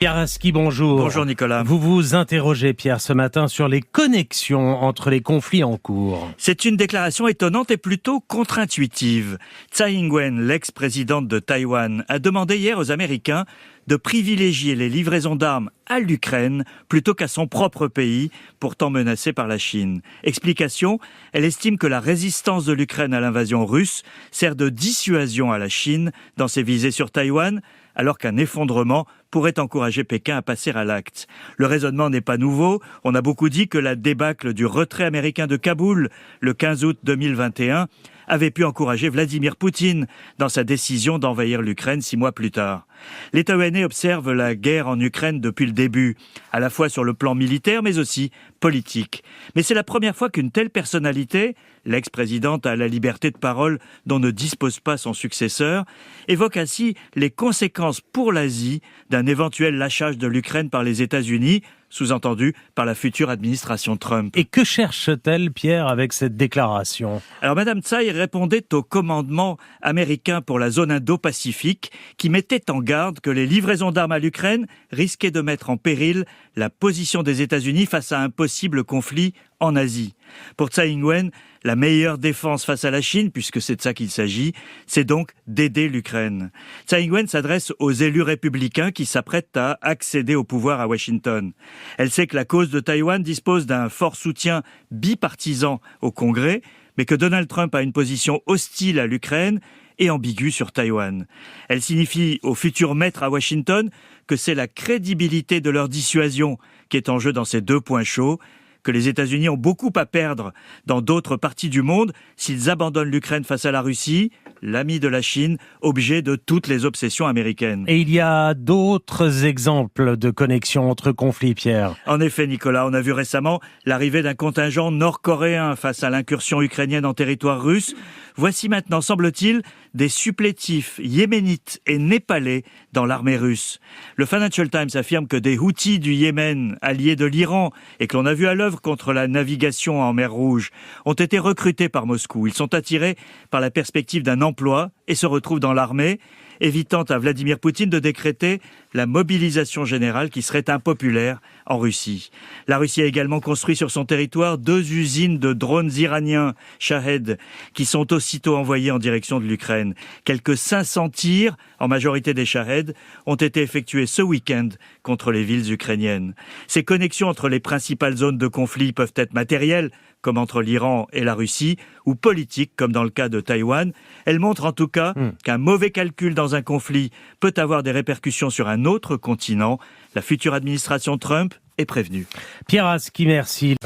Pierre Aski, bonjour. Bonjour Nicolas. Vous vous interrogez, Pierre, ce matin sur les connexions entre les conflits en cours. C'est une déclaration étonnante et plutôt contre-intuitive. Tsai Ing-wen, l'ex-présidente de Taïwan, a demandé hier aux Américains de privilégier les livraisons d'armes à l'Ukraine plutôt qu'à son propre pays, pourtant menacé par la Chine. Explication, elle estime que la résistance de l'Ukraine à l'invasion russe sert de dissuasion à la Chine dans ses visées sur Taïwan, alors qu'un effondrement pourrait encourager Pékin à passer à l'acte. Le raisonnement n'est pas nouveau. On a beaucoup dit que la débâcle du retrait américain de Kaboul le 15 août 2021 avait pu encourager Vladimir Poutine dans sa décision d'envahir l'Ukraine 6 mois plus tard. Les Taïwanais observent la guerre en Ukraine depuis le début, à la fois sur le plan militaire mais aussi politique. Mais c'est la première fois qu'une telle personnalité, l'ex-présidente a la liberté de parole dont ne dispose pas son successeur, évoque ainsi les conséquences pour l'Asie d'un éventuel lâchage de l'Ukraine par les États-Unis, sous-entendu par la future administration Trump. Et que cherche-t-elle, Pierre, avec cette déclaration ? Alors, Madame Tsai répondait au commandement américain pour la zone Indo-Pacifique qui mettait en garde que les livraisons d'armes à l'Ukraine risquaient de mettre en péril la position des États-Unis face à un possible conflit en Asie. Pour Tsai Ing-wen, la meilleure défense face à la Chine, puisque c'est de ça qu'il s'agit, c'est donc d'aider l'Ukraine. Tsai Ing-wen s'adresse aux élus républicains qui s'apprêtent à accéder au pouvoir à Washington. Elle sait que la cause de Taïwan dispose d'un fort soutien bipartisan au Congrès, mais que Donald Trump a une position hostile à l'Ukraine et ambiguë sur Taïwan. Elle signifie aux futurs maîtres à Washington que c'est la crédibilité de leur dissuasion qui est en jeu dans ces deux points chauds, que les États-Unis ont beaucoup à perdre dans d'autres parties du monde s'ils abandonnent l'Ukraine face à la Russie, l'ami de la Chine, objet de toutes les obsessions américaines. Et il y a d'autres exemples de connexions entre conflits, Pierre. En effet, Nicolas, on a vu récemment l'arrivée d'un contingent nord-coréen face à l'incursion ukrainienne en territoire russe. Voici maintenant, semble-t-il, des supplétifs yéménites et népalais dans l'armée russe. Le Financial Times affirme que des Houthis du Yémen, alliés de l'Iran, et que l'on a vu à l'œuvre contre la navigation en mer Rouge, ont été recrutés par Moscou. Ils sont attirés par la perspective d'un emploi et se retrouvent dans l'armée, évitant à Vladimir Poutine de décréter la mobilisation générale qui serait impopulaire en Russie. La Russie a également construit sur son territoire 2 usines de drones iraniens, Shahed, qui sont aussitôt envoyés en direction de l'Ukraine. Quelques 500 tirs, en majorité des Shahed, ont été effectués ce week-end contre les villes ukrainiennes. Ces connexions entre les principales zones de conflit peuvent être matérielles, comme entre l'Iran et la Russie, ou politiques, comme dans le cas de Taïwan. Elles montrent en tout cas qu'un mauvais calcul dans un conflit peut avoir des répercussions sur un autre continent. La future administration Trump est prévenue. Pierre Aski, merci.